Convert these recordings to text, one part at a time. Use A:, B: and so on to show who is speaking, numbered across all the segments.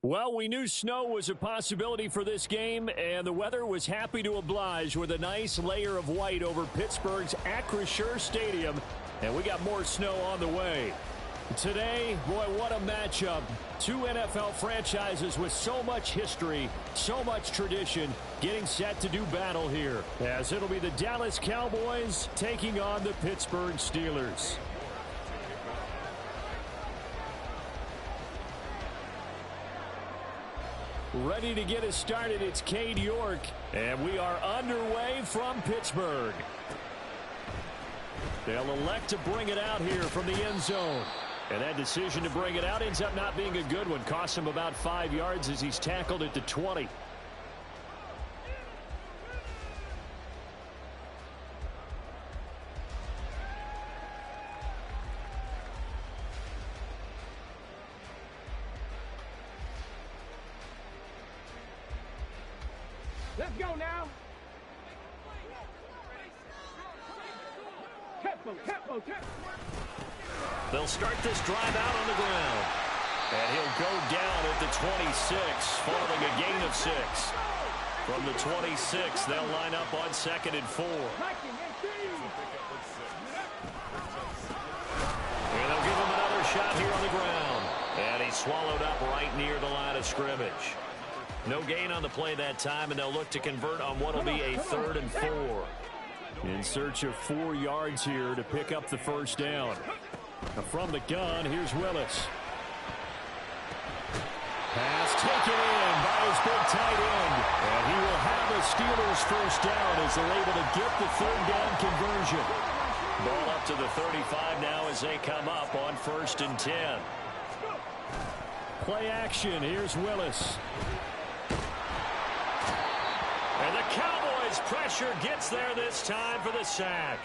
A: Well, we knew snow was a possibility for this game, and the weather was happy to oblige with a nice layer of white over Pittsburgh's Acrisure Stadium, and we got more snow on the way. Today, boy, what a matchup. Two NFL franchises with so much history, so much tradition, getting set to do battle here, as it'll be the Dallas Cowboys taking on the Pittsburgh Steelers. Ready to get us started, it's Cade York, and we are underway from Pittsburgh. They'll elect to bring it out here from the end zone. And that decision to bring it out ends up not being a good one. Costs him about 5 yards as he's tackled at the 20.
B: Let's go now. Tempo.
A: They'll start this drive out on the ground. And he'll go down at the 26, following a gain of 6. From the 26, they'll line up on 2nd and 4. And they'll give him another shot here on the ground. And he's swallowed up right near the line of scrimmage. No gain on the play that time, and they'll look to convert on what will be a 3rd and 4. In search of 4 yards here to pick up the first down. From the gun, here's Willis. Pass taken in by his big tight end. And he will have a Steelers first down as they're able to get the 3rd down conversion. Ball up to the 35 now as they come up on 1st and 10. Play action, here's Willis. And the Cowboys' pressure gets there this time for the sack.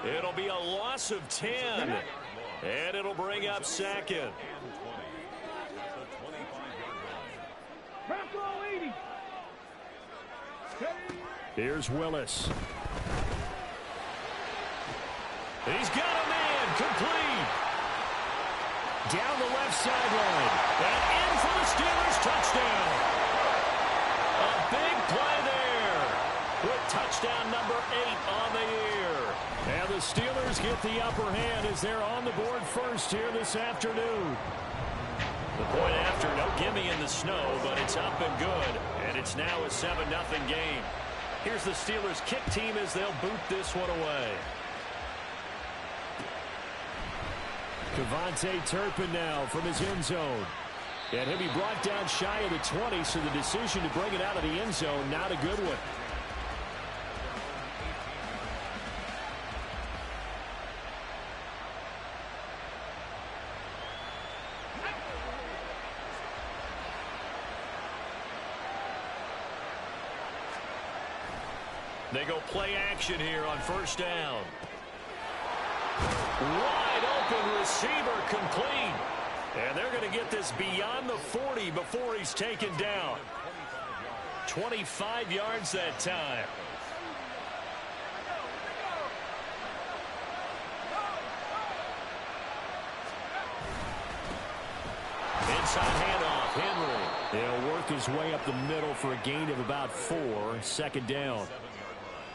A: It'll be a loss of 10, and it'll bring up 2nd. Here's Willis. He's got a man complete. Down the left sideline. And in for the Steelers touchdown. A big play there. With touchdown number 8 on the year. And the Steelers get the upper hand as they're on the board first here this afternoon. The point after, no gimme in the snow, but it's up and good. And it's now a 7-0 game. Here's the Steelers kick team as they'll boot this one away. Kevontae Turpin now from his end zone. And he'll be brought down shy of the 20, so the decision to bring it out of the end zone, not a good one. They go play action here on 1st down. Wide open receiver complete. And they're going to get this beyond the 40 before he's taken down. 25 yards that time. Inside handoff, Henry. He'll work his way up the middle for a gain of about 4, 2nd down.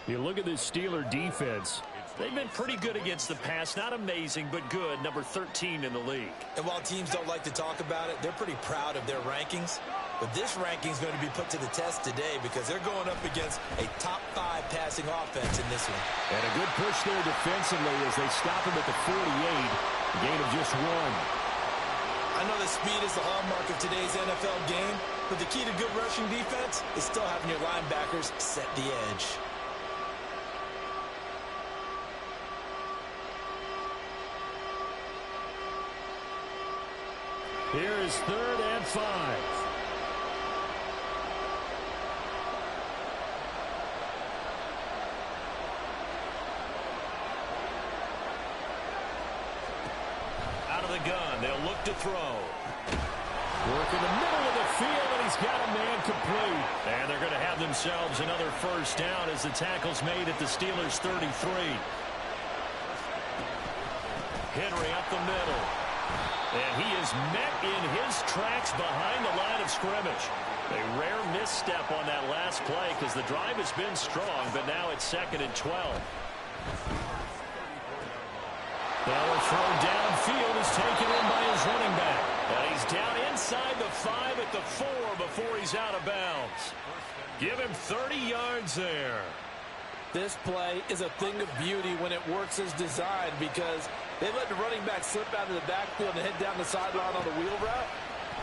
A: You look at this Steeler defense. They've been pretty good against the pass. Not amazing, but good. Number 13 in the league.
C: And while teams don't like to talk about it, they're pretty proud of their rankings. But this ranking is going to be put to the test today because they're going up against a top 5 passing offense in this one.
A: And a good push there defensively as they stop him at the 48. A gain of just 1.
C: I know that speed is the hallmark of today's NFL game, but the key to good rushing defense is still having your linebackers set the edge.
A: Here is 3rd and 5. Out of the gun, they'll look to throw. Work in the middle of the field, and he's got a man complete. And they're going to have themselves another first down as the tackle's made at the Steelers' 33. Henry up the middle. And he is met in his tracks behind the line of scrimmage. A rare misstep on that last play because the drive has been strong, but now it's 2nd and 12. Now a throw downfield is taken in by his running back. And he's down inside the 5 at the 4 before he's out of bounds. Give him 30 yards there.
C: This play is a thing of beauty when it works as designed because they let the running back slip out of the backfield and head down the sideline on the wheel route.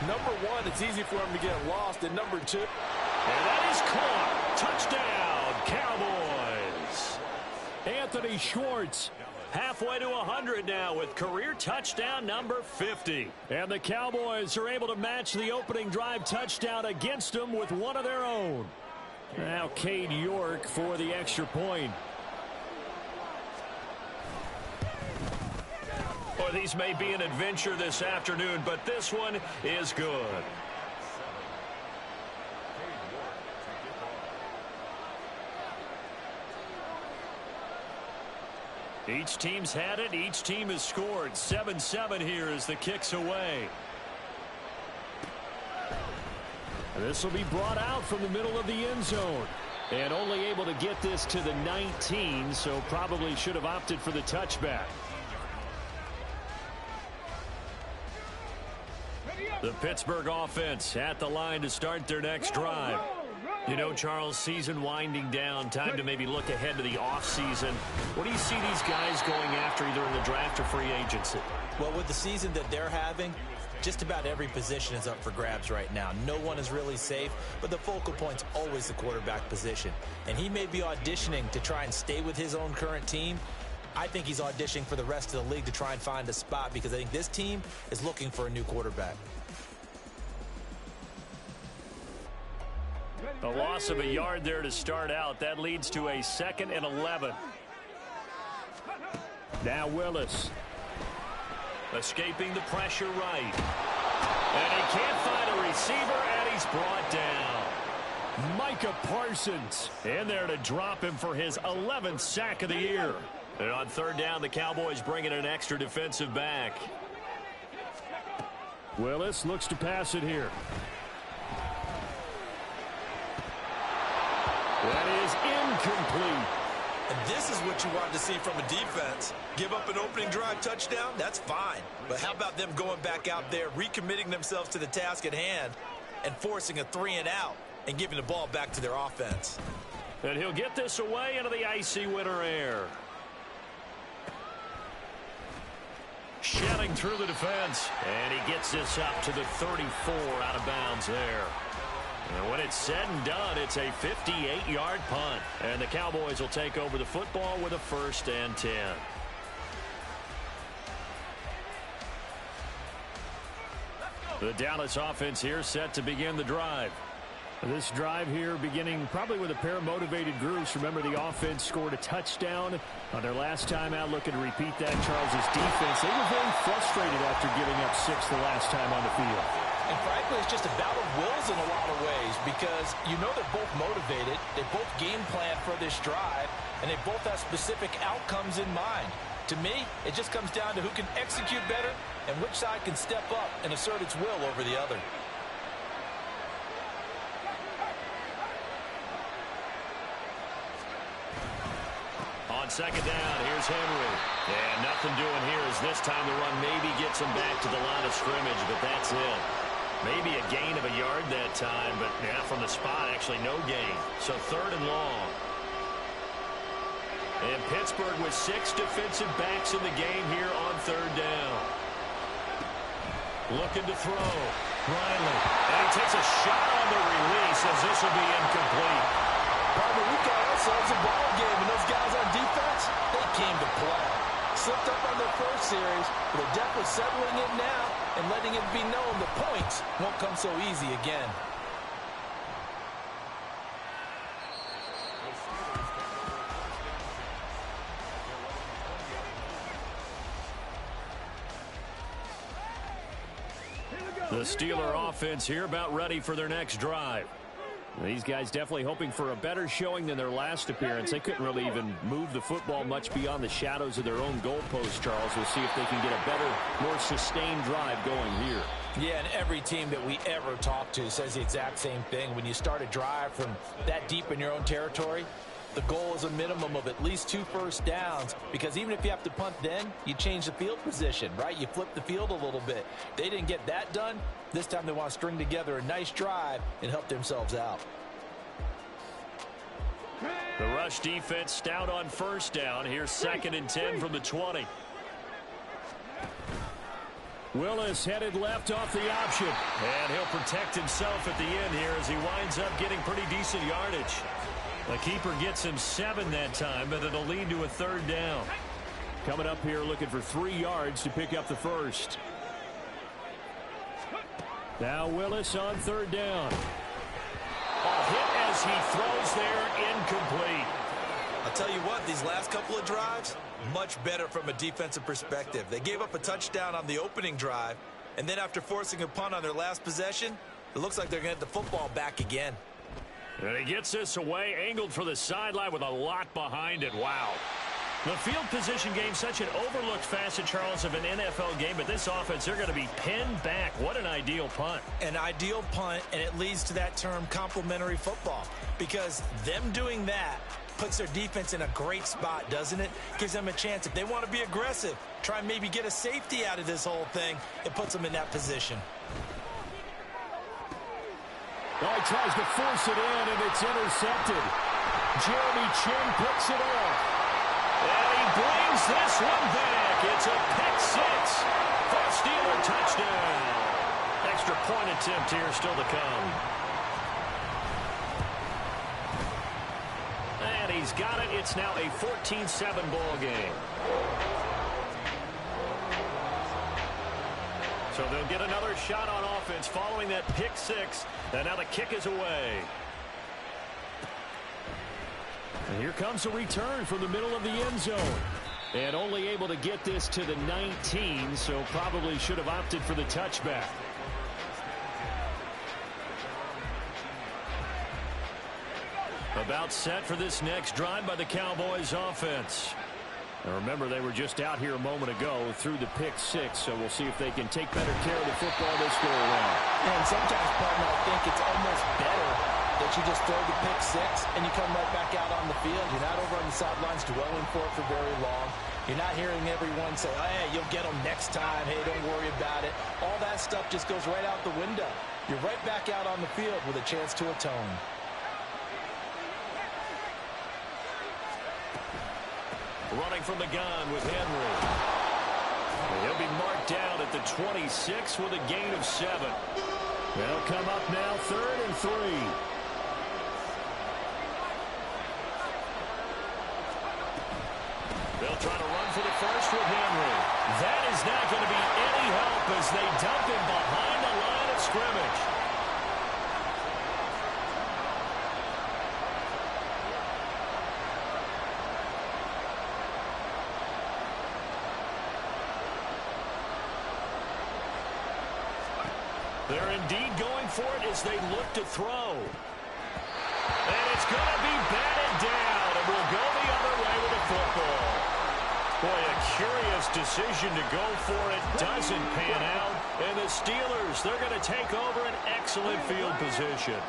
C: Number one, it's easy for him to get lost. And number two.
A: And that is caught. Touchdown, Cowboys. Anthony Schwartz halfway to 100 now with career touchdown number 50. And the Cowboys are able to match the opening drive touchdown against them with one of their own. Now Cade York for the extra point. Or these may be an adventure this afternoon, but this one is good. Each team's had it. Each team has scored. 7-7 here as the kick's away. This will be brought out from the middle of the end zone. And only able to get this to the 19, so probably should have opted for the touchback. The Pittsburgh offense at the line to start their next drive. You know, Charles, season winding down, time to maybe look ahead to the offseason. What do you see these guys going after either in the draft or free agency?
C: Well, with the season that they're having, just about every position is up for grabs right now. No one is really safe, but the focal point's always the quarterback position. And he may be auditioning to try and stay with his own current team. I think he's auditioning for the rest of the league to try and find a spot because I think this team is looking for a new quarterback.
A: A loss of a yard there to start out. That leads to a 2nd and 11. Now Willis. Escaping the pressure right. And he can't find a receiver, and he's brought down. Micah Parsons in there to drop him for his 11th sack of the year. And on 3rd down, the Cowboys bring in an extra defensive back. Willis looks to pass it here. That is incomplete.
C: And this is what you want to see from a defense. Give up an opening drive touchdown, that's fine. But how about them going back out there, recommitting themselves to the task at hand, and forcing a 3-and-out and giving the ball back to their offense.
A: And he'll get this away into the icy winter air. Shedding through the defense. And he gets this up to the 34 out of bounds there. And when it's said and done, it's a 58-yard punt. And the Cowboys will take over the football with a 1st and 10. The Dallas offense here set to begin the drive. This drive here beginning probably with a pair of motivated groups. Remember, the offense scored a touchdown on their last time out. Looking to repeat that. Charles' defense, they were very frustrated after giving up 6 the last time on the field.
C: And frankly, it's just a battle of wills in a lot of ways because you know they're both motivated. They both game plan for this drive, and they both have specific outcomes in mind. To me, it just comes down to who can execute better and which side can step up and assert its will over the other.
A: On 2nd down, here's Henry. And nothing doing here as this time the run maybe gets him back to the line of scrimmage, but that's it. Maybe a gain of a yard that time, but yeah, from the spot, actually no gain. So 3rd and long. And Pittsburgh with 6 defensive backs in the game here on 3rd down. Looking to throw. Riley. And he takes a shot on the release as this will be incomplete.
C: Partner, we've got ourselves a ball game, and those guys on defense, they came to play. Slipped up on their first series, but they're definitely settling it now and letting it be known the points won't come so easy again.
A: The Steeler offense here about ready for their next drive. These guys definitely hoping for a better showing than their last appearance. They couldn't really even move the football much beyond the shadows of their own goalpost, Charles. We'll see if they can get a better, more sustained drive going here.
C: Yeah, and every team that we ever talk to says the exact same thing. When you start a drive from that deep in your own territory, the goal is a minimum of at least 2 first downs, because even if you have to punt then, you change the field position, right? You flip the field a little bit. They didn't get that done. This time they want to string together a nice drive and help themselves out.
A: The rush defense stout on first down. Here's 2nd and 10 from the 20. Willis headed left off the option. And he'll protect himself at the end here as he winds up getting pretty decent yardage. The keeper gets him 7 that time, but it'll lead to a 3rd down. Coming up here looking for 3 yards to pick up the first. Now Willis on 3rd down. A hit as he throws there, incomplete.
C: I'll tell you what, these last couple of drives, much better from a defensive perspective. They gave up a touchdown on the opening drive, and then after forcing a punt on their last possession, it looks like they're going to get the football back again.
A: And he gets this away, angled for the sideline with a lot behind it. Wow. The field position game, such an overlooked facet, Charles, of an NFL game, but this offense, they're going to be pinned back. What an ideal punt.
C: An ideal punt, and it leads to that term complementary football, because them doing that puts their defense in a great spot, doesn't it? Gives them a chance. If they want to be aggressive, try and maybe get a safety out of this whole thing, it puts them in that position.
A: Well, he tries to force it in, and it's intercepted. Jeremy Chinn picks it off. And he brings this one back. It's a pick 6 for a Steeler touchdown. Extra point attempt here still to come. And he's got it. It's now a 14-7 ball game. So they'll get another shot on offense following that pick 6. And now the kick is away. And here comes a return from the middle of the end zone. And only able to get this to the 19, so probably should have opted for the touchback. About set for this next drive by the Cowboys offense. Now remember, they were just out here a moment ago through the pick 6, so we'll see if they can take better care of the football this go around.
C: And sometimes, partner, I think it's almost better that you just throw the pick 6 and you come right back out on the field. You're not over on the sidelines dwelling for it for very long. You're not hearing everyone say, oh, hey, you'll get them next time. Hey, don't worry about it. All that stuff just goes right out the window. You're right back out on the field with a chance to atone.
A: Running from the gun with Henry. He'll be marked down at the 26 with a gain of 7. They'll come up now 3rd and 3. They'll try to run for the first with Henry. That is not going to be any help as they dump him behind the line of scrimmage. They're indeed going for it as they look to throw. And it's going to be batted down, and we'll go the other way with the football. Boy, a curious decision to go for it. Doesn't pan out. And the Steelers, they're going to take over an excellent field position.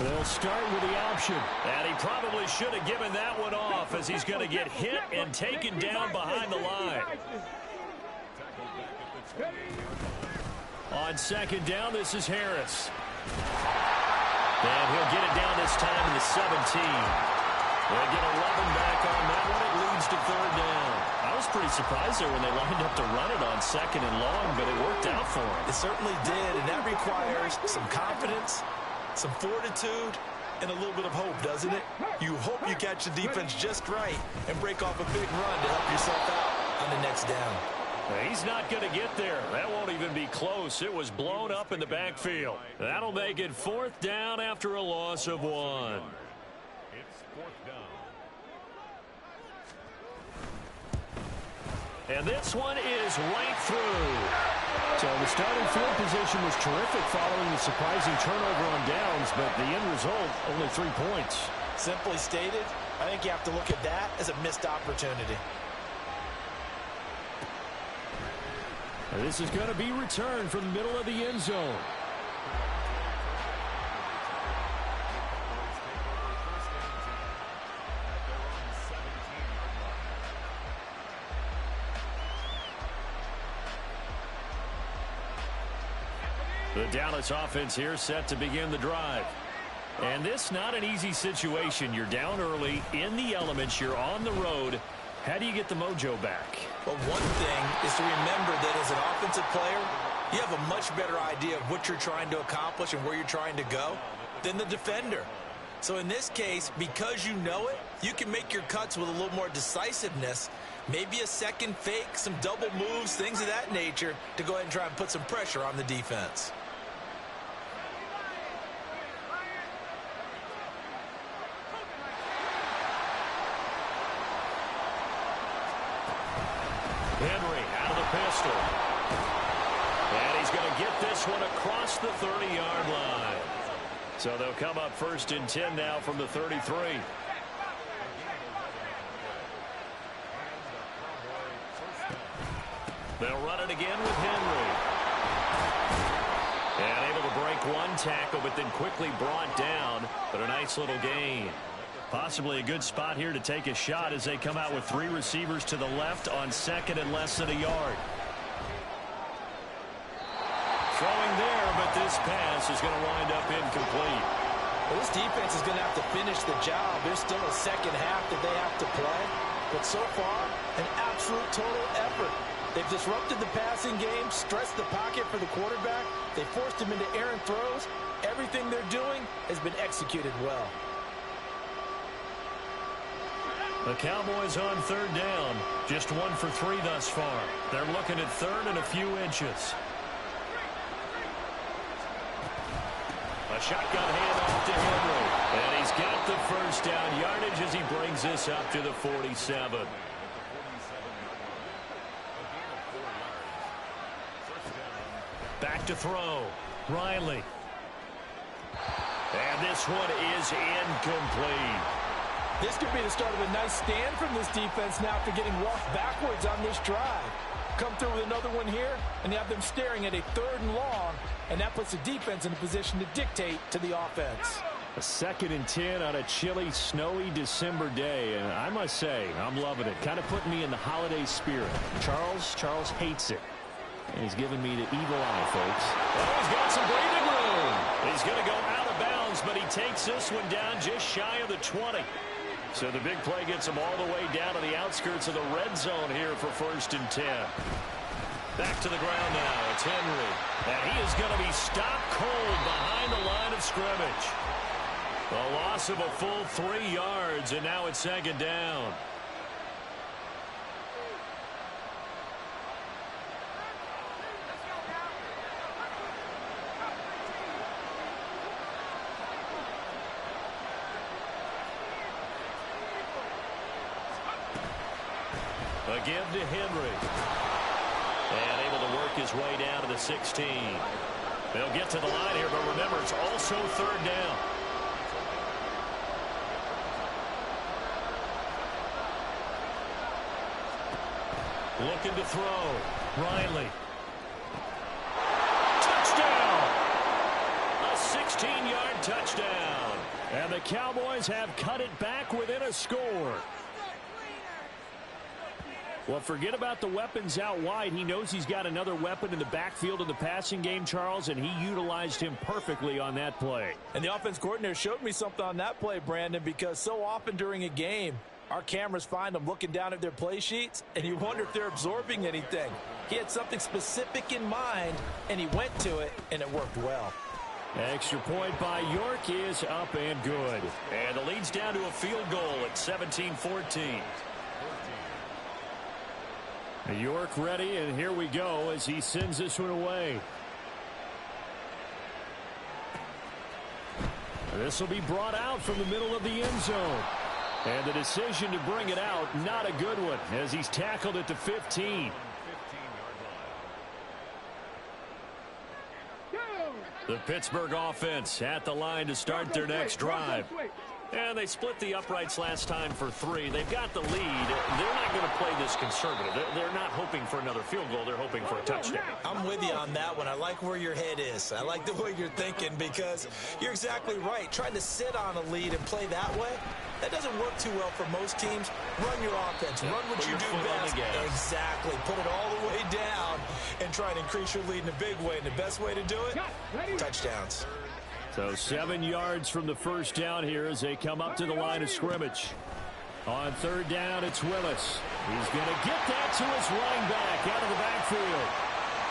A: They'll start with the option. And he probably should have given that one off as he's going to get hit and taken down behind the line. On 2nd down, this is Harris. And he'll get it down this time to the 17. They'll get 11 back on that one. It leads to 3rd down. I was pretty surprised there when they lined up to run it on 2nd and long, but it worked out for them.
C: It certainly did, and that requires some confidence, some fortitude, and a little bit of hope, doesn't it? You hope you catch the defense just right and break off a big run to help yourself out on the next down.
A: He's not going to get there. That won't even be close. It was blown up in the backfield. That'll make it 4th down after a loss of 1.
B: It's 4th down.
A: And this one is right through. So the starting field position was terrific following the surprising turnover on downs, but the end result, only 3 points.
C: Simply stated, I think you have to look at that as a missed opportunity.
A: This is going to be returned from the middle of the end zone. The Dallas offense here set to begin the drive. And this not an easy situation. You're down early, in the elements, you're on the road. How do you get the mojo back?
C: Well, one thing is to remember that as an offensive player, you have a much better idea of what you're trying to accomplish and where you're trying to go than the defender. So in this case, because you know it, you can make your cuts with a little more decisiveness, maybe a second fake, some double moves, things of that nature, to go ahead and try and put some pressure on the defense.
A: Henry out of the pistol. And he's going to get this one across the 30-yard line. So they'll come up 1st and 10 now from the 33. They'll run it again with Henry. And able to break one tackle, but then quickly brought down. But a nice little gain. Possibly a good spot here to take a shot as they come out with 3 receivers to the left on 2nd and less than a yard. Throwing there, but this pass is going to wind up incomplete.
C: Well, this defense is going to have to finish the job. There's still a second half that they have to play. But so far, an absolute total effort. They've disrupted the passing game, stretched the pocket for the quarterback. They forced him into errant throws. Everything they're doing has been executed well.
A: The Cowboys on 3rd down. Just 1 for 3 thus far. They're looking at 3rd and a few inches. A shotgun handoff to Henry. And he's got the 1st down yardage as he brings this up to the 47. Back to throw. Riley. And this one is incomplete.
C: This could be the start of a nice stand from this defense now after getting walked backwards on this drive. Come through with another one here, and you have them staring at a 3rd and long, and that puts the defense in a position to dictate to the offense.
A: A 2nd and 10 on a chilly, snowy December day, and I must say, I'm loving it. Kind of putting me in the holiday spirit. Charles hates it, and he's giving me the evil eye, folks. Oh, he's got some breathing room. He's going to go out of bounds, but he takes this one down just shy of the 20. So the big play gets him all the way down to the outskirts of the red zone here for 1st and 10. Back to the ground now. It's Henry. And he is going to be stopped cold behind the line of scrimmage. A loss of a full 3 yards, and now it's 2nd down. Again to Henry. And able to work his way down to the 16. They'll get to the line here, but remember, it's also 3rd down. Looking to throw. Riley. Touchdown! A 16-yard touchdown. And the Cowboys have cut it back within a score. Well, forget about the weapons out wide. He knows he's got another weapon in the backfield of the passing game, Charles, and he utilized him perfectly on that play.
C: And the offense coordinator showed me something on that play, Brandon, because so often during a game, our cameras find them looking down at their play sheets, and you wonder if they're absorbing anything. He had something specific in mind, and he went to it, and it worked well.
A: Extra point by York is up and good. And the lead's down to a field goal at 17-14. York ready, and here we go as he sends this one away. This will be brought out from the middle of the end zone. And the decision to bring it out, not a good one, as he's tackled at the 15. The Pittsburgh offense at the line to start their next drive. And they split the uprights last time for 3. They've got the lead. They're not going to play this conservative. They're not hoping for another field goal. They're hoping for a touchdown.
C: I'm with you on that one. I like where your head is. I like the way you're thinking because you're exactly right. Trying to sit on a lead and play that way, that doesn't work too well for most teams. Run your offense. Run what you do best. Exactly. Put it all the way down and try and increase your lead in a big way. And the best way to do it, touchdowns.
A: So 7 yards from the first down here as they come up to the line of scrimmage. On third down, it's Willis. He's going to get that to his running back out of the backfield.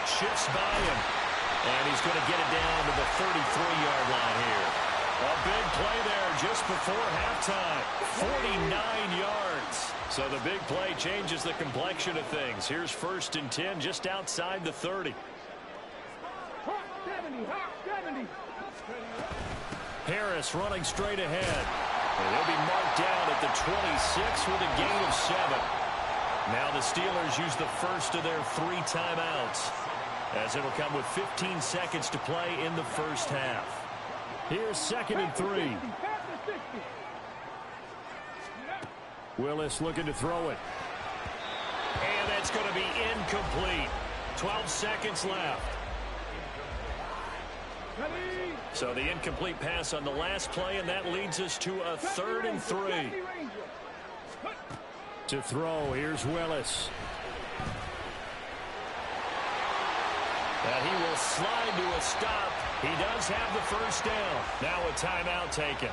A: Shifts by him. And he's going to get it down to the 33-yard line here. A big play there just before halftime. 49 yards. So the big play changes the complexion of things. Here's 1st and 10 just outside the 30. Harris running straight ahead. And he'll be marked down at the 26 with a gain of 7. Now the Steelers use the first of their 3 timeouts, as it'll come with 15 seconds to play in the first half. Here's 2nd and 3. Willis looking to throw it. And that's going to be incomplete. 12 seconds left. So the incomplete pass on the last play, and that leads us to a 3rd and 3. To throw, here's Willis. And he will slide to a stop. He does have the first down. Now a timeout taken.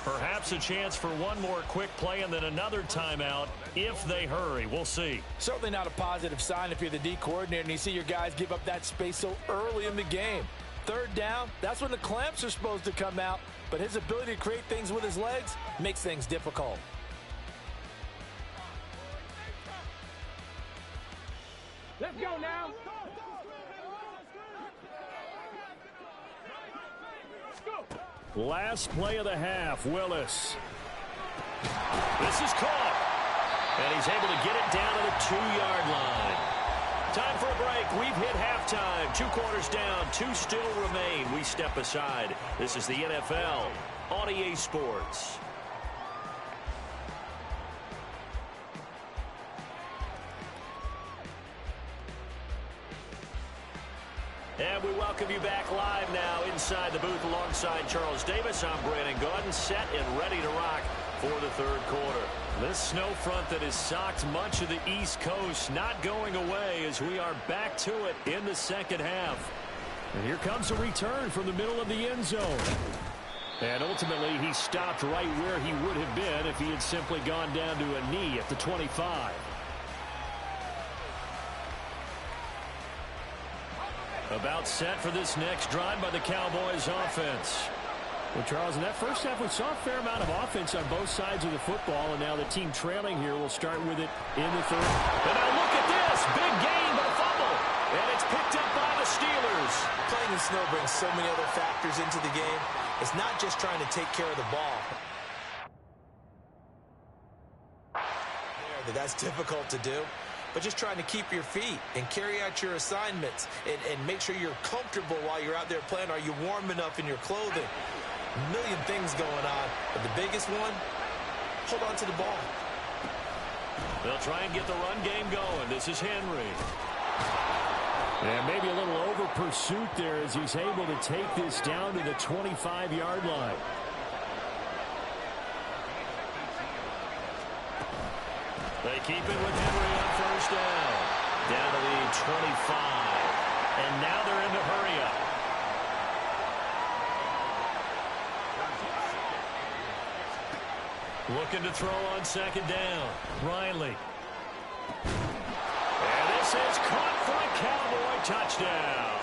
A: Perhaps a chance for one more quick play and then another timeout if they hurry. We'll see.
C: Certainly not a positive sign if you're the D coordinator and you see your guys give up that space so early in the game. Third down, that's when the clamps are supposed to come out, but his ability to create things with his legs makes things difficult.
D: Let's go now.
A: Last play of the half, Willis. This is caught. And he's able to get it down to the 2-yard line. Time for a break. We've hit halftime. 2 quarters down. 2 still remain. We step aside. This is the NFL on EA Sports. And we welcome you back live now inside the booth alongside Charles Davis. I'm Brandon Gaudin, set and ready to rock for the third quarter. This snow front that has socked much of the East Coast not going away as we are back to it in the second half. And here comes a return from the middle of the end zone. And ultimately he stopped right where he would have been if he had simply gone down to a knee at the 25. About set for this next drive by the Cowboys offense. Well, Charles, in that first half, we saw a fair amount of offense on both sides of the football, and now the team trailing here will start with it in the third. And now look at this. Big gain, but a fumble. And it's picked up by the Steelers.
C: Playing in snow brings so many other factors into the game. It's not just trying to take care of the ball. That's difficult to do. But just trying to keep your feet and carry out your assignments and make sure you're comfortable while you're out there playing. Are you warm enough in your clothing? A million things going on. But the biggest one, hold on to the ball.
A: They'll try and get the run game going. This is Henry. And maybe a little over pursuit there as he's able to take this down to the 25-yard line. They keep it with Henry on first down. Down to the 25. And now they're in the hurry up. Looking to throw on second down. Riley. And this is caught for a Cowboy touchdown.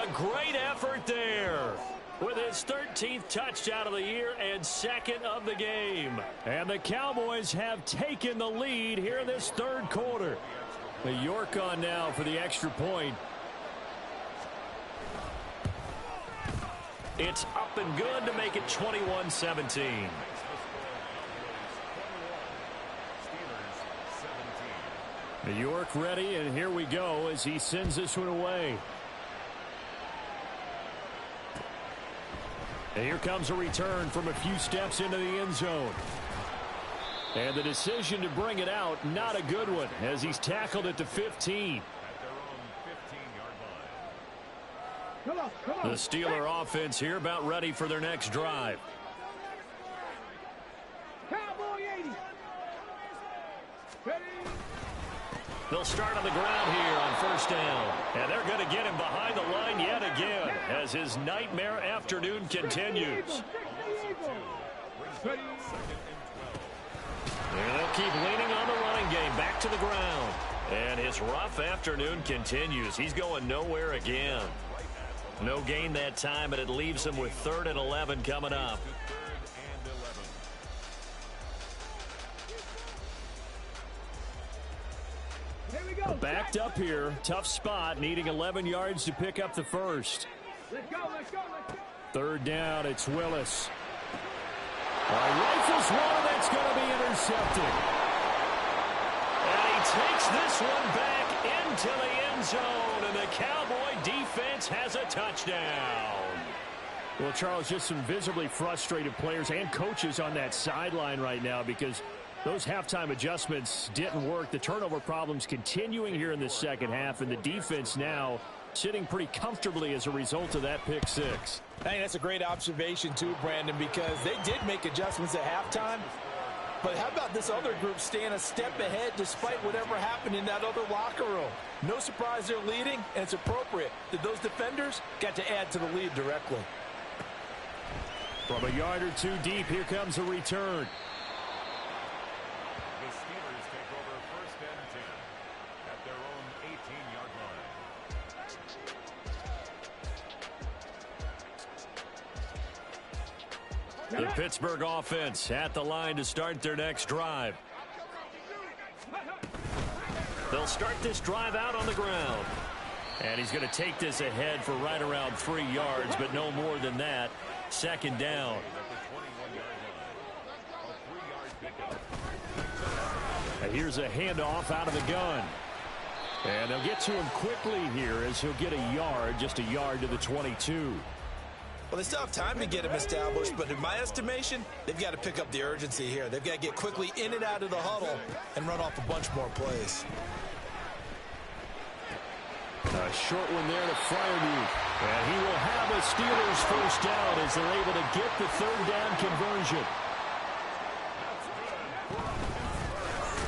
A: A great effort there, with his 13th touchdown of the year and 2nd of the game. And the Cowboys have taken the lead here in this third quarter. The York on now for the extra point. It's up and good to make it 21-17. The York ready, and here we go as he sends this one away. And here comes a return from a few steps into the end zone. And the decision to bring it out, not a good one, as he's tackled at the 15. The Steeler offense here about ready for their next drive.
D: Cowboy 80. Ready.
A: They'll start on the ground here on first down. And they're going to get him behind the line yet again as his nightmare afternoon continues. And they'll keep leaning on the running game back to the ground. And his rough afternoon continues. He's going nowhere again. No gain that time, and it leaves him with 3rd and 11 coming up. Backed up here. Tough spot, needing 11 yards to pick up the first.
D: Let's go, let's go, let's go.
A: 3rd down, it's Willis. Rifles one that's going to be intercepted. And he takes this one back into the end zone, and the Cowboy defense has a touchdown. Well, Charles, just some visibly frustrated players and coaches on that sideline right now because those halftime adjustments didn't work. The turnover problems continuing here in the second half, and the defense now sitting pretty comfortably as a result of that pick six.
C: I think that's a great observation too, Brandon, because they did make adjustments at halftime. But how about this other group staying a step ahead despite whatever happened in that other locker room? No surprise they're leading, and it's appropriate that those defenders got to add to the lead directly.
A: From a yard or two deep, here comes a return.
B: The Steelers take over 1st and 10 at their own 18-yard line.
A: The Pittsburgh offense at the line to start their next drive. They'll start this drive out on the ground. And he's going to take this ahead for right around 3 yards, but no more than that. 2nd down. And here's a handoff out of the gun. And they'll get to him quickly here as he'll get a yard, just a yard to the 22.
C: Well, they still have time to get him established, but in my estimation, they've got to pick up the urgency here. They've got to get quickly in and out of the huddle and run off a bunch more plays.
A: A short one there to Freiermuth. And he will have a Steelers first down as they're able to get the 3rd down conversion.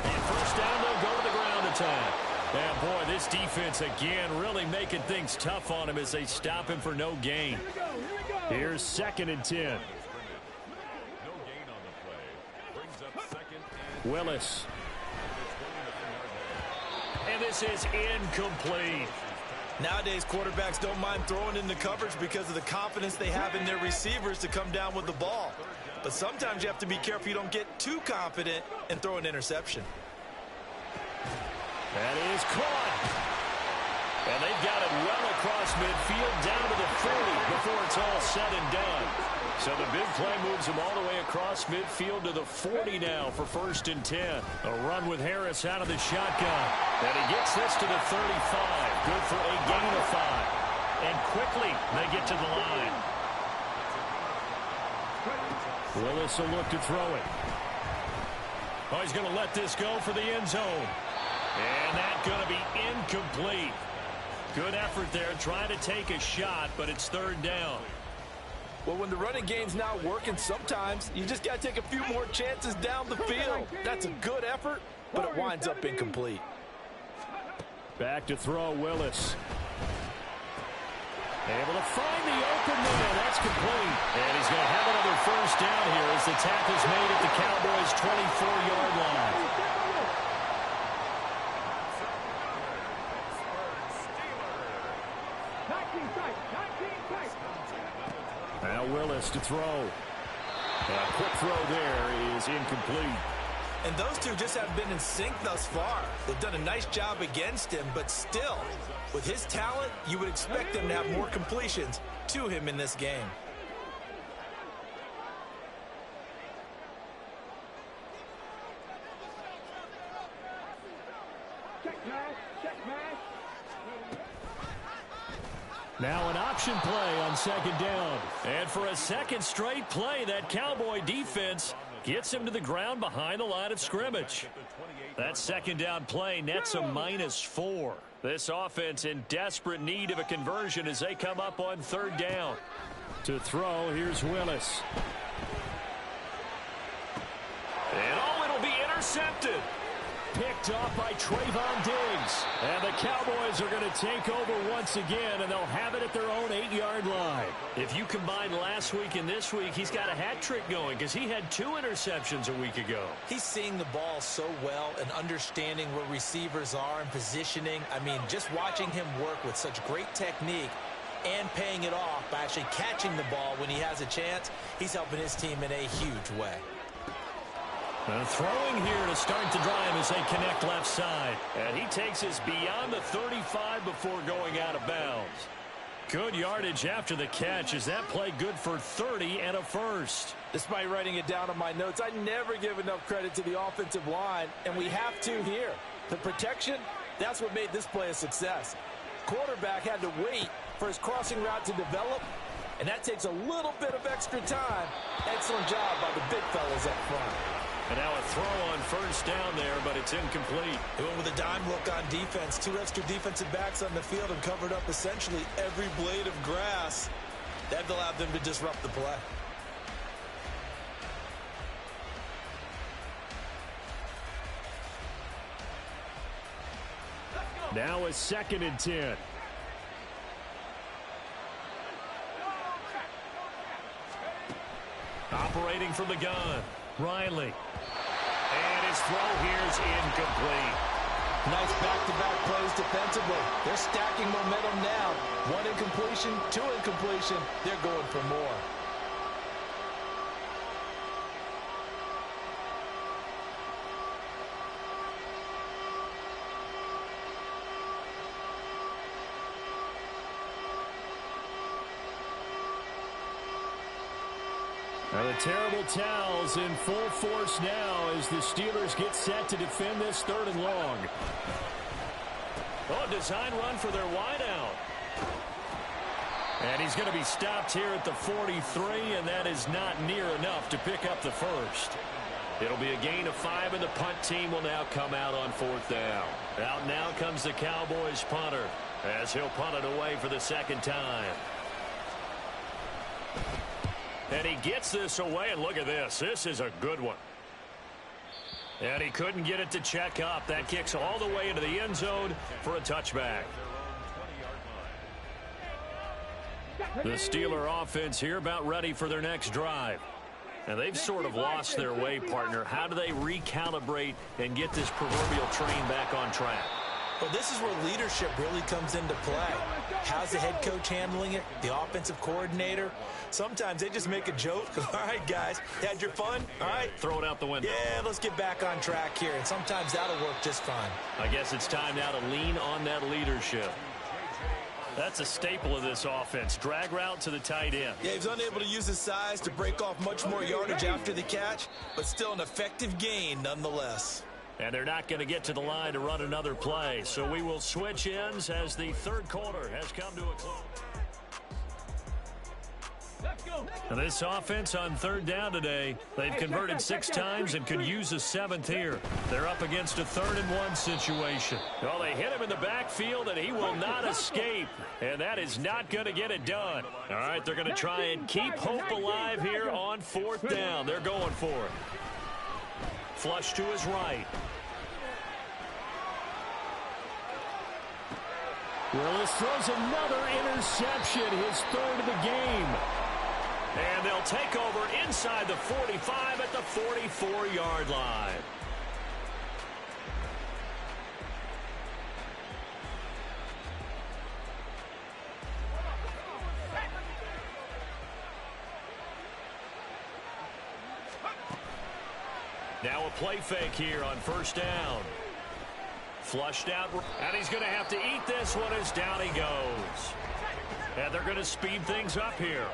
A: And first down, they'll go to the ground attack. And boy, this defense again really making things tough on him as they stop him for no gain. Here's 2nd and 10.
B: No gain on the play. Brings up 2nd and
A: Willis. And this is incomplete.
C: Nowadays, quarterbacks don't mind throwing in the coverage because of the confidence they have in their receivers to come down with the ball. But sometimes you have to be careful you don't get too confident and throw an interception.
A: That is caught. And they've got it well across midfield down to the 40 before it's all said and done. So the big play moves them all the way across midfield to the 40 now for 1st and 10. A run with Harris out of the shotgun. And he gets this to the 35. Good for a gain of 5. And quickly they get to the line. Willis will look to throw it. Oh, he's going to let this go for the end zone. And that's going to be incomplete. Good effort there, trying to take a shot, but it's 3rd down.
C: Well, when the running game's not working, sometimes you just got to take a few more chances down the field. That's a good effort, but it winds up incomplete.
A: Back to throw, Willis. Able to find the open man. That's complete. And he's going to have another first down here as the tackle's made at the Cowboys' 24-yard line. Now Willis to throw. A quick throw there is incomplete.
C: And those two just have been in sync thus far. They've done a nice job against him, but still, with his talent, you would expect them to have more completions to him in this game.
A: Now an option play on second down. And for a second straight play, that Cowboy defense gets him to the ground behind the line of scrimmage. That second down play nets a -4. This offense in desperate need of a conversion as they come up on third down. To throw, here's Willis. And it'll be intercepted. Picked off by Trayvon Diggs. And the Cowboys are going to take over once again, and they'll have it at their own 8-yard line. If you combine last week and this week, he's got a hat trick going because he had 2 interceptions a week ago.
C: He's seeing the ball so well and understanding where receivers are and positioning. I mean, just watching him work with such great technique and paying it off by actually catching the ball when he has a chance, he's helping his team in a huge way.
A: Throwing here to start the drive as they connect left side. And he takes us beyond the 35 before going out of bounds. Good yardage after the catch. Is that play good for 30 and a first?
C: Despite writing it down on my notes, I never give enough credit to the offensive line, and we have to here. The protection, that's what made this play a success. Quarterback had to wait for his crossing route to develop, and that takes a little bit of extra time. Excellent job by the big fellas up front.
A: And now a throw on first down there, but it's incomplete.
C: They went with a dime look on defense. 2 extra defensive backs on the field and covered up essentially every blade of grass. That allowed them to disrupt the play.
A: Now a 2nd and 10. Operating from the gun, Riley. And his throw here's incomplete.
C: Nice back-to-back plays defensively. They're stacking momentum now. 1 incompletion, 2 incompletion. They're going for more.
A: Now the terrible towels in full force now as the Steelers get set to defend this 3rd and long. Oh, design run for their wideout. And he's going to be stopped here at the 43, and that is not near enough to pick up the first. It'll be a gain of 5, and the punt team will now come out on 4th down. Out now comes the Cowboys punter as he'll punt it away for the 2nd time. And he gets this away, and look at this. This is a good one. And he couldn't get it to check up. That kicks all the way into the end zone for a touchback. The Steeler offense here about ready for their next drive. And they've sort of lost their way, partner. How do they recalibrate and get this proverbial train back on track?
C: Well, this is where leadership really comes into play. How's the head coach handling it? The offensive coordinator? Sometimes they just make a joke. All right, guys, had your fun? All right.
A: Throw it out the window.
C: Yeah, let's get back on track here. And sometimes that'll work just fine.
A: I guess it's time now to lean on that leadership. That's a staple of this offense. Drag route to the tight end.
C: Yeah, he's unable to use his size to break off much more yardage after the catch, but still an effective gain nonetheless.
A: And they're not going to get to the line to run another play. So we will switch ends as the 3rd quarter has come to a close. Now this offense on 3rd down today, they've converted 6 times and could use a 7th here. They're up against a 3rd and 1 situation. Well, they hit him in the backfield, and he will not escape. And that is not going to get it done. All right, they're going to try and keep hope alive here on 4th down. They're going for it. Flush to his right. Willis throws another interception, his 3rd of the game. And they'll take over inside the 45 at the 44-yard line. Now a play fake here on 1st down. Flushed out, and he's going to have to eat this one as down he goes. And they're going to speed things up here.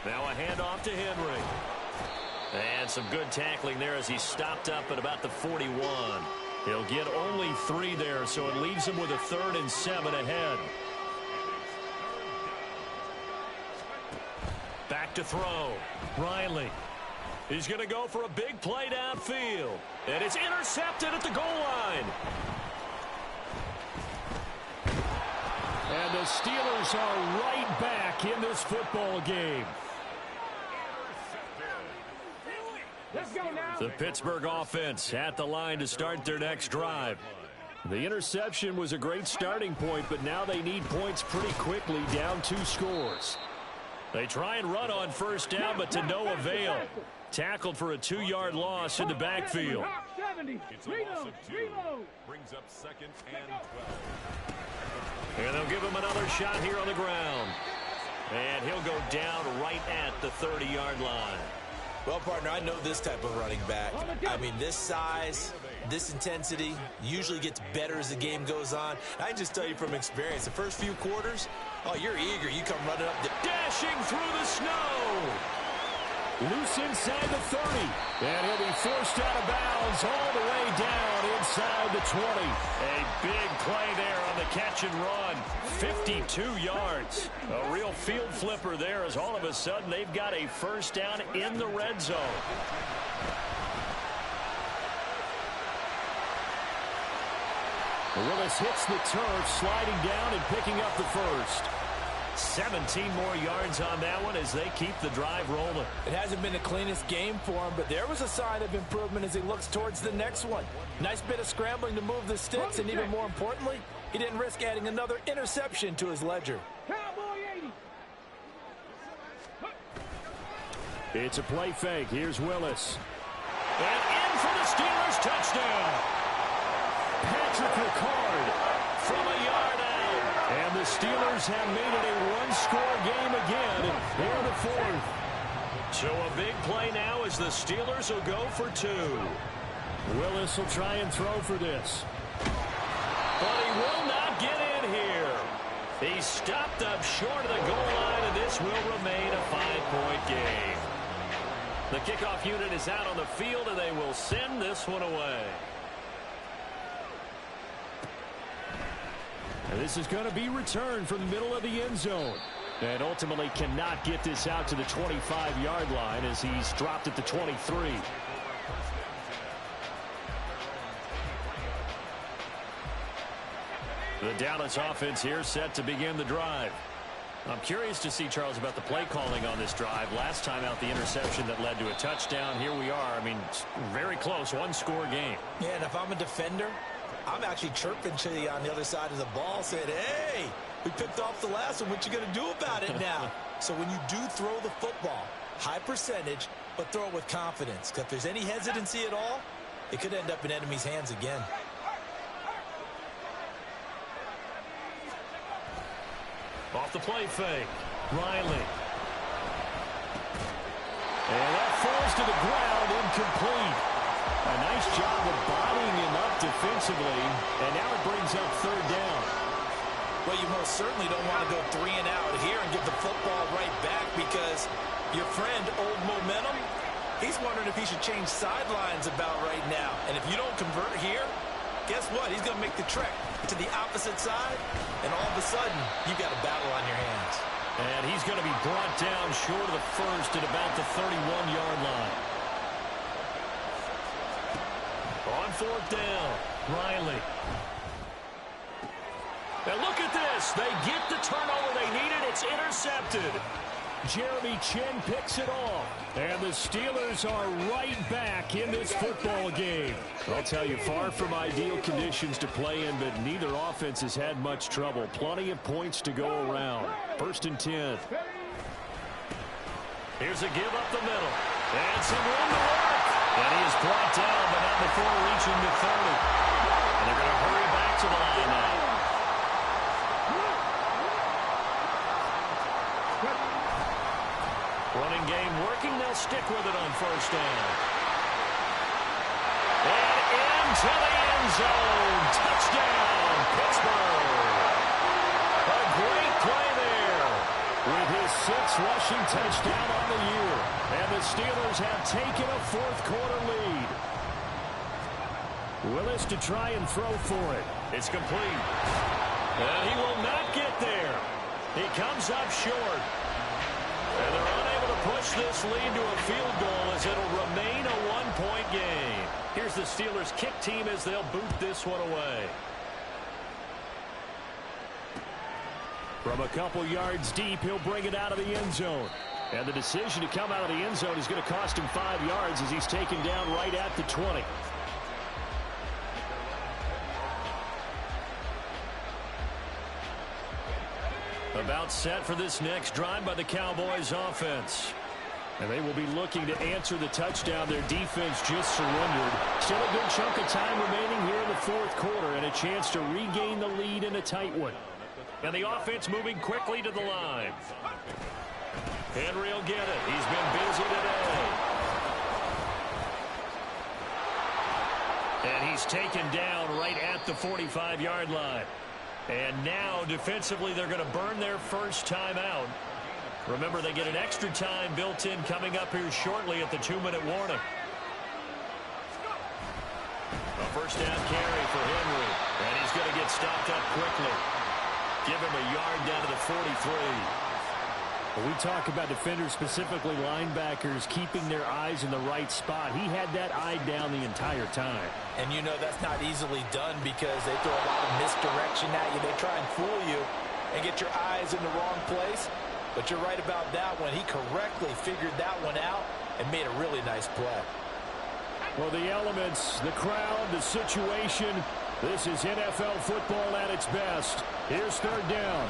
A: Now a handoff to Henry. And some good tackling there as he stopped up at about the 41. He'll get only 3 there, so it leaves him with a 3rd and 7 ahead. Back to throw. Riley. He's going to go for a big play downfield. And it's intercepted at the goal line. And the Steelers are right back in this football game.
D: Let's go now.
A: The Pittsburgh offense at the line to start their next drive. The interception was a great starting point, but now they need points pretty quickly, down 2 scores. They try and run on first down, but to no avail. Tackled for a 2-yard loss in the backfield.
B: It's a loss of 2. Brings up 2nd and 12.
A: And they'll give him another shot here on the ground. And he'll go down right at the 30-yard line.
C: Well, partner, I know this type of running back. I mean, this size, this intensity usually gets better as the game goes on. I can just tell you from experience, the first few quarters, oh, you're eager. You come running up.
A: Dashing through the snow. Loose inside the 30. And he'll be forced out of bounds all the way down inside the 20. A big play there on the catch and run. 52 yards. A real field flipper there as all of a sudden they've got a first down in the red zone. Willis hits the turf, sliding down and picking up the first. 17 more yards on that one as they keep the drive rolling.
C: It hasn't been the cleanest game for him, but there was a sign of improvement as he looks towards the next one. Nice bit of scrambling to move the sticks, and even more importantly, he didn't risk adding another interception to his ledger.
D: Cowboy 80.
A: It's a play fake. Here's Willis. And in for the Steelers touchdown. Patrick Ricard from a yard out. And the Steelers have made it a one-score game again here in the 4th. So a big play now as the Steelers will go for 2. Willis will try and throw for this. But he will not get in here. He's stopped up short of the goal line, and this will remain a 5-point game. The kickoff unit is out on the field, and they will send this one away. And this is going to be returned from the middle of the end zone. And ultimately cannot get this out to the 25-yard line as he's dropped at the 23. The Dallas offense here set to begin the drive. I'm curious to see, Charles, about the play calling on this drive. Last time out, the interception that led to a touchdown. Here we are. I mean, very close, one-score game.
C: Yeah, and if I'm a defender, I'm actually chirping to you on the other side of the ball, saying, hey, we picked off the last one. What you going to do about it now? So when you do throw the football, high percentage, but throw it with confidence. Because if there's any hesitancy at all, it could end up in enemy's hands again.
A: Off the play fake. Riley. And that falls to the ground, incomplete. A nice job of bodying him up defensively, and now it brings up 3rd down.
C: Well, you most certainly don't want to go 3 and out here and give the football right back because your friend, Old Momentum, he's wondering if he should change sidelines about right now. And if you don't convert here, guess what? He's going to make the trek to the opposite side, and all of a sudden, you've got a battle on your hands.
A: And he's going to be brought down short of the first at about the 31-yard line. On 4th down, Riley. And look at this. They get the turnover they needed. It's intercepted. Jeremy Chinn picks it off. And the Steelers are right back in this football game. I'll tell you, far from ideal conditions to play in, but neither offense has had much trouble. Plenty of points to go around. 1st and 10. Here's a give up the middle. And some room to work. And he is brought down, but not before reaching the 30. And they're going to hurry back to the line now. Running game working. They'll stick with it on 1st down. And into the end zone. Touchdown, Pittsburgh. A great play there with his 6th rushing touchdown on the year. And the Steelers have taken a 4th quarter lead. Willis to try and throw for it. It's complete. And he will not get there. He comes up short. And they're unable to push this lead to a field goal as it'll remain a one-point game. Here's the Steelers' kick team as they'll boot this one away. From a couple yards deep, he'll bring it out of the end zone. And the decision to come out of the end zone is going to cost him 5 yards as he's taken down right at the 20. About set for this next drive by the Cowboys offense. And they will be looking to answer the touchdown. Their defense just surrendered. Still a good chunk of time remaining here in the fourth quarter and a chance to regain the lead in a tight one. And the offense moving quickly to the line. Henry will get it. He's been busy today. And he's taken down right at the 45-yard line. And now, defensively, they're going to burn their first timeout. Remember, they get an extra time built in coming up here shortly at the 2-minute warning. A first down carry for Henry. And he's going to get stopped up quickly. Give him a yard down to the 43. When we talk about defenders, specifically linebackers, keeping their eyes in the right spot, he had that eye down the entire time.
C: And you know that's not easily done because they throw a lot of misdirection at you. They try and fool you and get your eyes in the wrong place. But you're right about that one. He correctly figured that one out and made a really nice play.
A: Well, the elements, the crowd, the situation, this is NFL football at its best. Here's third down.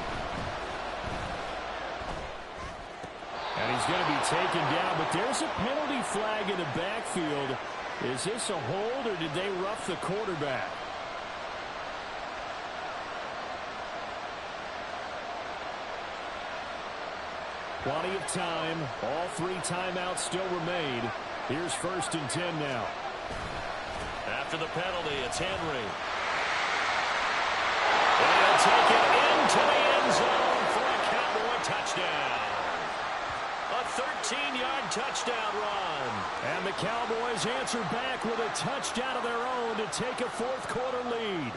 A: And he's going to be taken down, but there's a penalty flag in the backfield. Is this a hold, or did they rough the quarterback? Plenty of time. All 3 timeouts still remain. Here's first and 10 now. After the penalty, it's Henry. And he'll take it into the end zone for a Cowboy touchdown. A 13-yard touchdown run. And the Cowboys answer back with a touchdown of their own to take a fourth-quarter lead.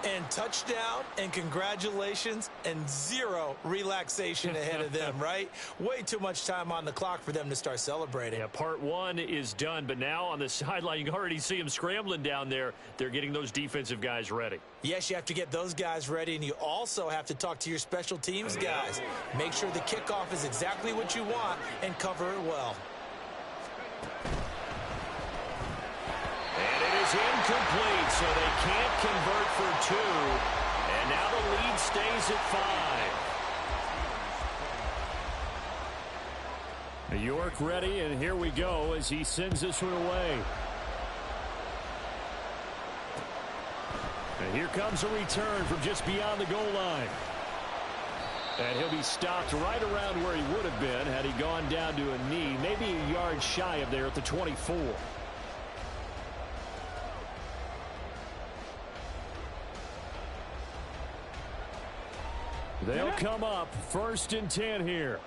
C: And touchdown, and congratulations, and 0 relaxation ahead of them, right? Way too much time on the clock for them to start celebrating.
A: Yeah, part 1 is done, but now on the sideline, you can already see them scrambling down there. They're getting those defensive guys ready.
C: Yes, you have to get those guys ready, and you also have to talk to your special teams guys. Make sure the kickoff is exactly what you want and cover it well.
A: And it is incomplete, so they can't convert for 2. And now the lead stays at 5. York ready, and here we go as he sends this one away. And here comes a return from just beyond the goal line. And he'll be stopped right around where he would have been had he gone down to a knee, maybe a yard shy of there at the 24. They'll come up first and 10 here.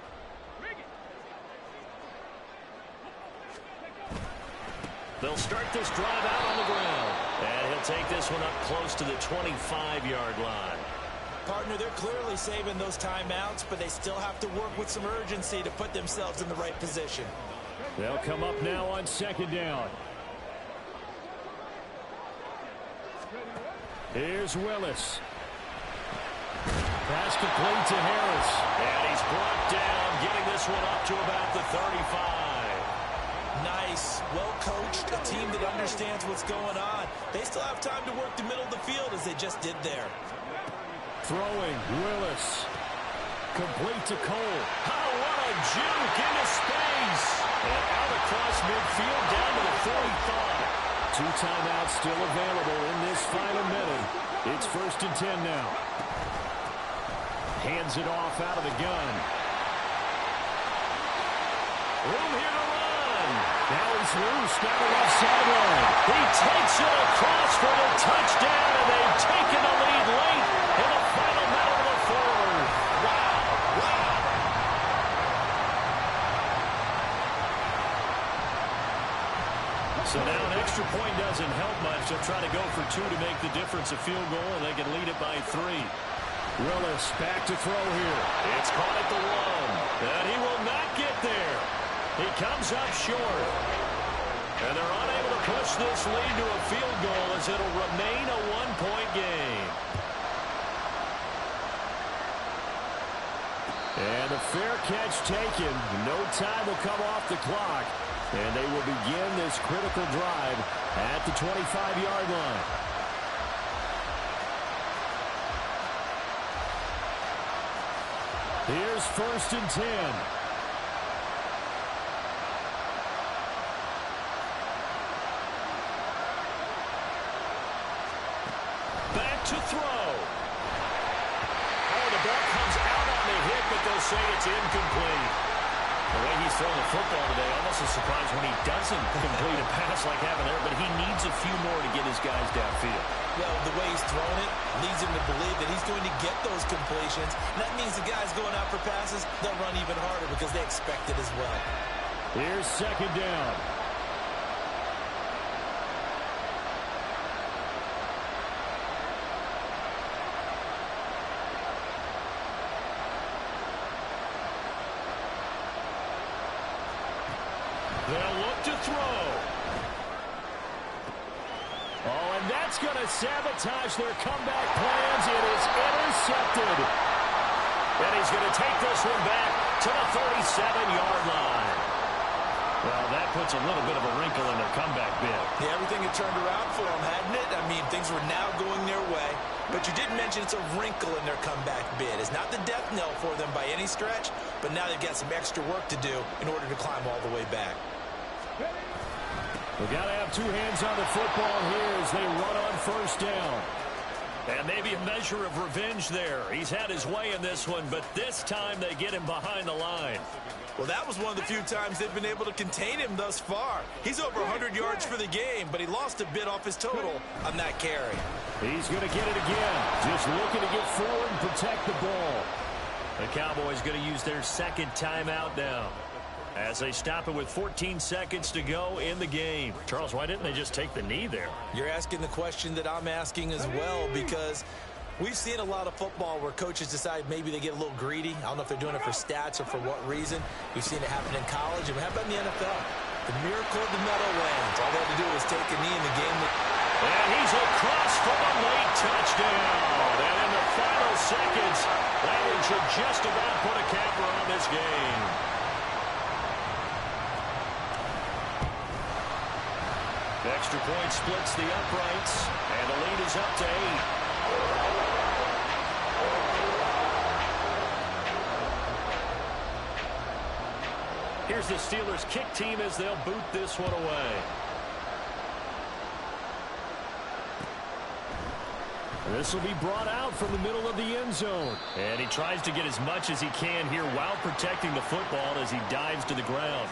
A: They'll start this drive out on the ground. And he'll take this one up close to the 25-yard line.
C: Partner, they're clearly saving those timeouts, but they still have to work with some urgency to put themselves in the right position.
A: They'll come up now on second down. Here's Willis. Pass complete to Harris. And he's brought down, getting this one up to about the 35.
C: Nice, well-coached, a team that understands what's going on. They still have time to work the middle of the field as they just did there.
A: Throwing, Willis. Complete to Cole. Oh, what a juke into space. And out across midfield down to the 45. 2 timeouts still available in this final minute. It's first and 10 now. Hands it off out of the gun. Room here to run. Now he's loose down the left sideline. He takes it across for the touchdown, and they've taken the lead late in the final minute of the fourth. Wow, wow. So now an extra point doesn't help much. They'll try to go for 2 to make the difference a field goal, and they can lead it by 3. Willis back to throw here. It's caught at the 1. And he will not get there. He comes up short. And they're unable to push this lead to a field goal as it'll remain a 1-point game. And a fair catch taken. No time will come off the clock. And they will begin this critical drive at the 25-yard line. Here's 1st and 10. Back to throw. Oh, the ball comes out on the hit, but they'll say it's incomplete. The way he's throwing the football today, almost a surprise when he doesn't complete a pass like having there, but he needs a few more to get his guys downfield.
C: Well, the way he's throwing it leads him to believe that he's going to get those completions. And that means the guys going out for passes, they'll run even harder because they expect it as well.
A: Here's 2nd down. They'll look to throw. Oh, and that's going to sabotage their comeback plans. It is intercepted. And he's going to take this one back to the 37-yard line. Well, that puts a little bit of a wrinkle in their comeback bid.
C: Yeah, everything had turned around for them, hadn't it? I mean, things were now going their way. But you did mention it's a wrinkle in their comeback bid. It's not the death knell for them by any stretch, but now they've got some extra work to do in order to climb all the way back.
A: We've got to have 2 hands on the football here as they run on 1st down. And maybe a measure of revenge there. He's had his way in this one, but this time they get him behind the line.
C: Well, that was one of the few times they've been able to contain him thus far. He's over 100 yards for the game, but he lost a bit off his total on that carry.
A: He's going to get it again. Just looking to get forward and protect the ball. The Cowboys going to use their 2nd timeout now, as they stop it with 14 seconds to go in the game. Charles, why didn't they just take the knee there?
C: You're asking the question that I'm asking as well, because we've seen a lot of football where coaches decide maybe they get a little greedy. I don't know if they're doing it for stats or for what reason. We've seen it happen in college, and how about in the NFL? The miracle of the Meadowlands. All they had to do was take a knee in the game.
A: And he's across for a late touchdown. And in the final seconds, that one should just about put a capper on this game. Extra point splits the uprights, and the lead is up to 8. Here's the Steelers' kick team as they'll boot this one away. This will be brought out from the middle of the end zone. And he tries to get as much as he can here while protecting the football as he dives to the ground.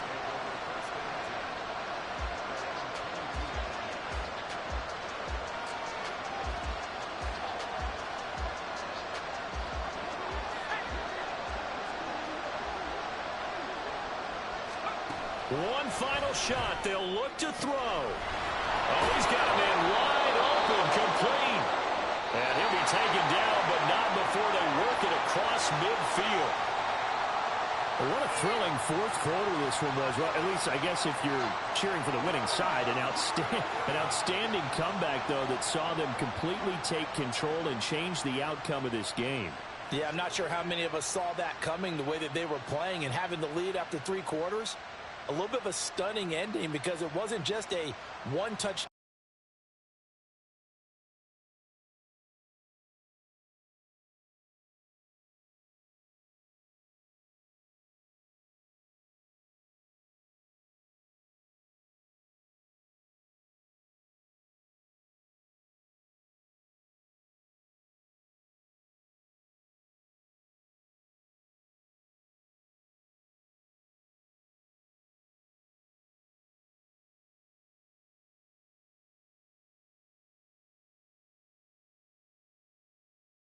A: One final shot. They'll look to throw. Oh, he's got a man wide open, complete. And he'll be taken down, but not before they work it across midfield. Well, what a thrilling 4th quarter this one was. Well, at least I guess if you're cheering for the winning side, an outstanding comeback, though, that saw them completely take control and change the outcome of this game.
C: Yeah, I'm not sure how many of us saw that coming, the way that they were playing and having the lead after 3 quarters. A little bit of a stunning ending because it wasn't just a one-touch